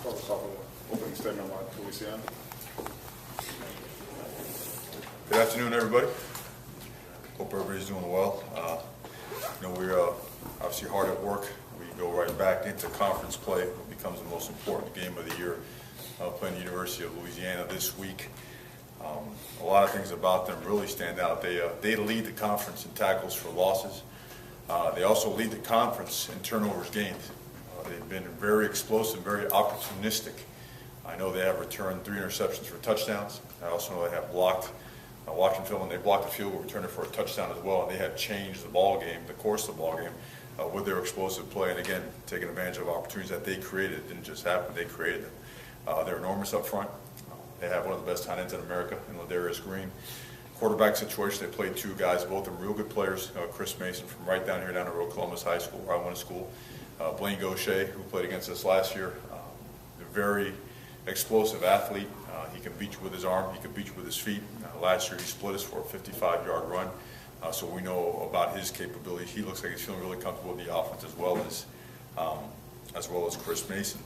Start us off with an opening statement by Louisiana. Good afternoon, everybody. Hope everybody's doing well. We're obviously hard at work. We go right back into conference play. It becomes the most important game of the year, playing the University of Louisiana this week. A lot of things about them really stand out. They lead the conference in tackles for losses. They also lead the conference in turnovers gained. They've been very explosive, very opportunistic. I know they have returned 3 interceptions for touchdowns. I also know they have blocked, watching film, and they blocked the field goal, returned it for a touchdown as well. And they have changed the ball game, the course of the ball game, with their explosive play. And again, taking advantage of opportunities that they created. It didn't just happen, they created them. They're enormous up front. They have one of the best tight ends in America in Ladarius Green. Quarterback situation, they played 2 guys, both of them real good players. Chris Mason from right down here down the road, Columbus High School, where I went to school. Blaine Gaucher, who played against us last year, a very explosive athlete. He can beat you with his arm, he can beat you with his feet. Last year he split us for a 55-yard run, so we know about his capabilities. He looks like he's feeling really comfortable with the offense as well as Chris Mason.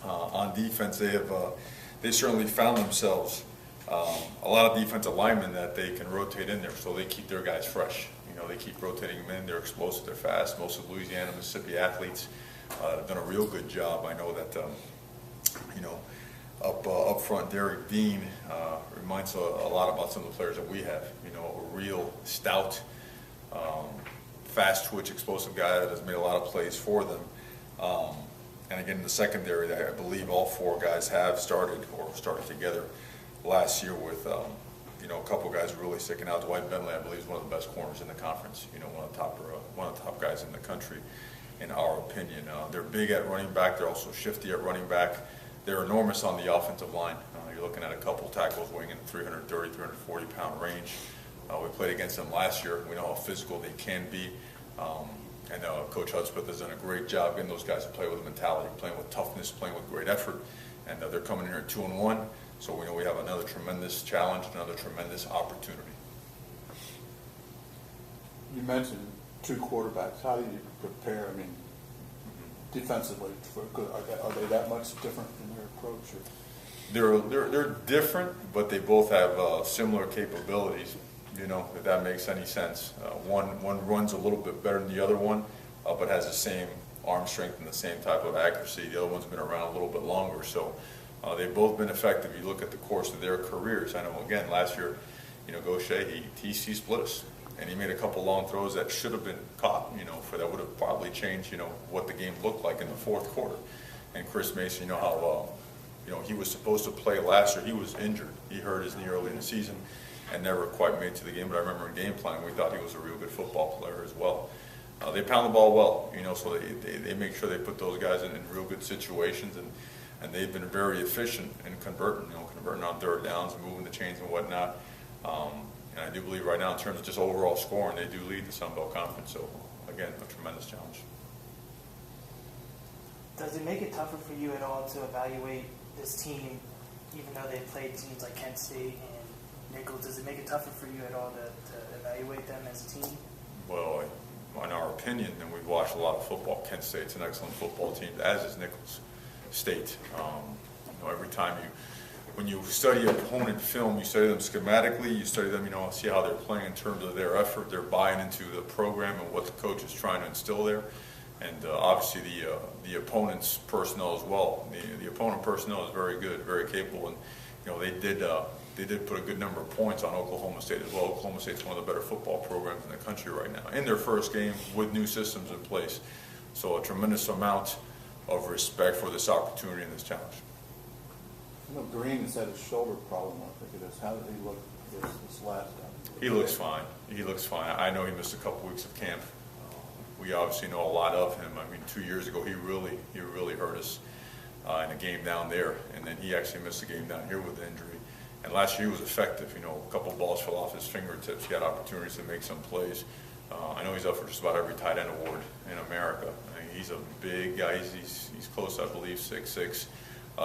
On defense, they certainly found themselves a lot of defensive linemen that they can rotate in there, so they keep their guys fresh. They keep rotating them in. They're explosive. They're fast. Most of Louisiana, Mississippi athletes have done a real good job. I know that, up front, Derek Dean reminds a lot about some of the players that we have. A real stout, fast twitch, explosive guy that has made a lot of plays for them. And again, in the secondary, I believe all 4 guys have started together last year with a couple guys really sticking out. Dwight Bentley, I believe, is one of the best corners in the conference. One of the top guys in the country, in our opinion. They're big at running back. They're also shifty at running back. They're enormous on the offensive line. You're looking at a couple tackles weighing in the 330, 340-pound range. We played against them last year. We know how physical they can be. And Coach Hudspeth has done a great job getting those guys to play with mentality, playing with toughness, playing with great effort. And they're coming in here at 2-1. So we know we have another tremendous challenge, another tremendous opportunity. You mentioned 2 quarterbacks. How do you prepare? Defensively, are they that much different in their approach? Or? They're different, but they both have similar capabilities. If that makes any sense. One runs a little bit better than the other one, but has the same arm strength and the same type of accuracy. The other one's been around a little bit longer, so. They've both been effective. You look at the course of their careers. I know, again, last year, Gaucher, he split us. And he made a couple long throws that should have been caught, for that would have probably changed, what the game looked like in the 4th quarter. And Chris Mason, how, he was supposed to play last year. He was injured. He hurt his knee early in the season and never quite made it to the game. But I remember in game plan, we thought he was a real good football player as well. They pound the ball well, so they make sure they put those guys in real good situations. And they've been very efficient in converting on 3rd downs and moving the chains and whatnot. And I do believe right now, in terms of just overall scoring, they do lead the Sun Belt Conference. So, again, a tremendous challenge. Does it make it tougher for you at all to evaluate this team, even though they've played teams like Kent State and Nichols? Does it make it tougher for you at all to evaluate them as a team? Well, in our opinion, and we've watched a lot of football, Kent State's an excellent football team, as is Nichols State. Every time when you study opponent film, you study them schematically, you study them, see how they're playing in terms of their effort, their buying into the program and what the coach is trying to instill there. And obviously the opponent's personnel as well. The opponent personnel is very good, very capable, and they did put a good number of points on Oklahoma State as well. Oklahoma State's one of the better football programs in the country right now, in their first game with new systems in place. So a tremendous amount of respect for this opportunity and this challenge. Green has had a shoulder problem, I think it is. How did he look this last time? He looks fine. He looks fine. I know he missed a couple weeks of camp. We obviously know a lot of him. 2 years ago he really hurt us in a game down there, and then he actually missed a game down here with the injury. And last year he was effective. A couple balls fell off his fingertips. He had opportunities to make some plays. I know he's up for just about every tight end award in America. He's a big guy. He's close, I believe, 6'6".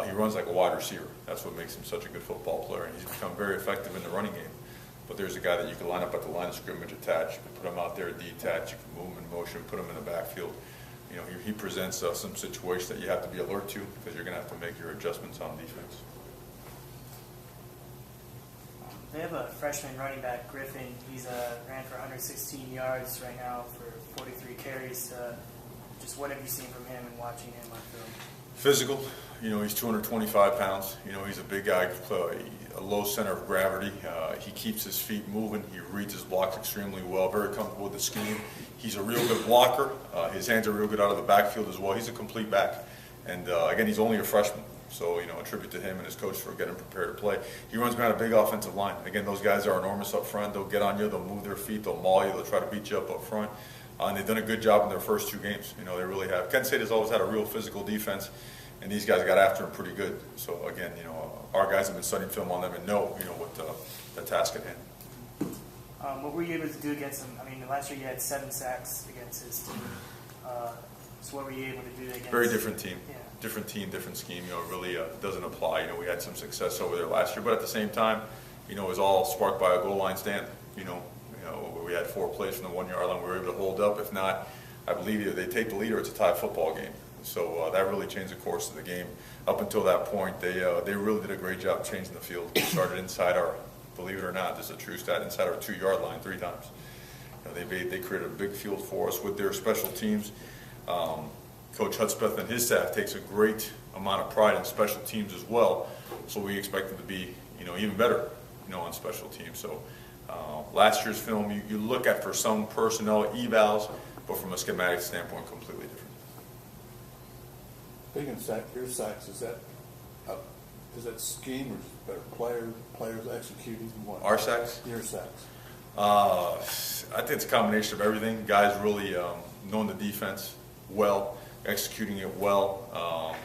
He runs like a wide receiver. That's what makes him such a good football player. And he's become very effective in the running game. But there's a guy that you can line up at the line of scrimmage attached. You can put him out there detached. You can move him in motion, put him in the backfield. you know, he presents some situations that you have to be alert to because you're going to have to make your adjustments on defense. They have a freshman running back, Griffin. He's ran for 116 yards right now for 43 carries. Just what have you seen from him and watching him on film? Physical, you know, he's 225 pounds. You know, he's a big guy, a low center of gravity. He keeps his feet moving. He reads his blocks extremely well, very comfortable with the scheme. He's a real good blocker. His hands are real good out of the backfield as well. He's a complete back. And again, he's only a freshman. So, you know, a tribute to him and his coach for getting him prepared to play. He runs behind a big offensive line. Again, those guys are enormous up front. They'll get on you. They'll move their feet. They'll maul you. They'll try to beat you up front. And they've done a good job in their first 2 games. You know, they really have. Kent State has always had a real physical defense, and these guys got after him pretty good. So, again, you know, our guys have been studying film on them and know, you know, what the task at hand. What were you able to do against him? I mean, last year you had 7 sacks against his team. So what were you able to do against? Very different team. Yeah. Different team, different scheme. You know, it really doesn't apply. You know, we had some success over there last year, but at the same time, you know, it was all sparked by a goal line stand. You know, we had 4 plays from the 1-yard line. We were able to hold up. If not, I believe either they take the lead or it's a tie football game. So that really changed the course of the game. Up until that point, they really did a great job changing the field. They started inside our, believe it or not, this is a true stat, inside our 2-yard line 3 times. You know, they created a big field for us with their special teams. Coach Hudspeth and his staff takes a great amount of pride in special teams as well. So we expect them to be, you know, even better, you know, on special teams. So last year's film, you look at for some personnel evals, but from a schematic standpoint, completely different. Big in your sacks, is that scheme or just better players executing what? Our sacks? Your sacks. I think it's a combination of everything. Guys really knowing the defense well, executing it well.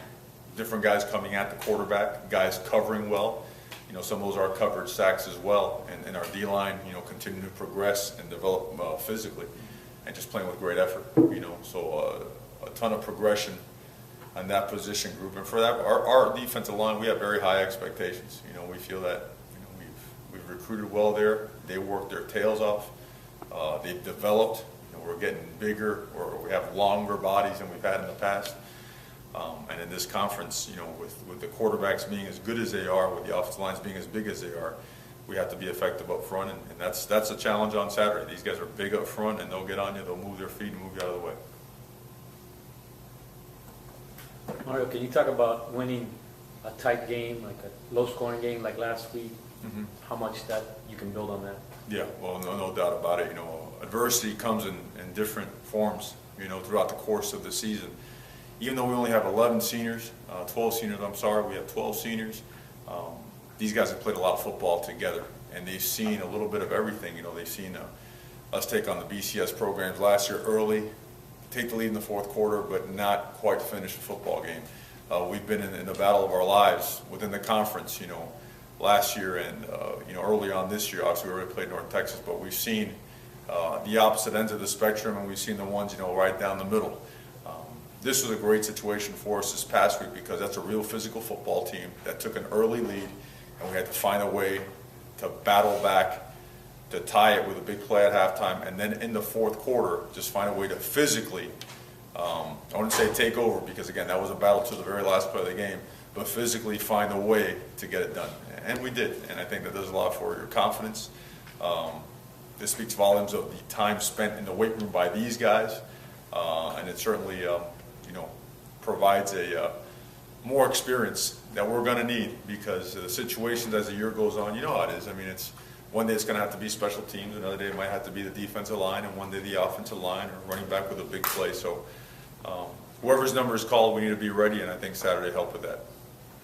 Different guys coming at the quarterback, guys covering well. You know, some of those are coverage sacks as well, and our D-line, you know, continue to progress and develop physically, and just playing with great effort. You know, so a ton of progression on that position group, and for that, our defensive line, we have very high expectations. You know, we feel that, you know, we've recruited well there. They worked their tails off. They've developed. You know, we're getting bigger, or we have longer bodies than we've had in the past. And in this conference, you know, with the quarterbacks being as good as they are, with the offensive lines being as big as they are, we have to be effective up front, and that's a challenge on Saturday. These guys are big up front, and they'll get on you, they'll move their feet and move you out of the way. Mario, can you talk about winning a tight game, like a low-scoring game like last week? Mm-hmm. How much that you can build on that? Yeah, well, no doubt about it. You know, adversity comes in different forms, you know, throughout the course of the season. Even though we only have 12 seniors, we have 12 seniors. These guys have played a lot of football together, and they've seen a little bit of everything. You know, they've seen us take on the BCS programs last year early, take the lead in the 4th quarter, but not quite finish the football game. We've been in the battle of our lives within the conference, you know, last year and, you know, early on this year. Obviously, we already played North Texas, but we've seen the opposite ends of the spectrum, and we've seen the ones, you know, right down the middle. This was a great situation for us this past week because that's a real physical football team that took an early lead, and we had to find a way to battle back, to tie it with a big play at halftime, and then in the 4th quarter, just find a way to physically, I wouldn't say take over because, again, that was a battle to the very last play of the game, but physically find a way to get it done. And we did, and I think that does a lot for your confidence. This speaks volumes of the time spent in the weight room by these guys, and it certainly, you know, provides a more experience that we're going to need because the situations as the year goes on, you know how it is. I mean, it's one day it's going to have to be special teams, another day it might have to be the defensive line, and one day the offensive line or running back with a big play. So whoever's number is called, we need to be ready, and I think Saturday helped with that.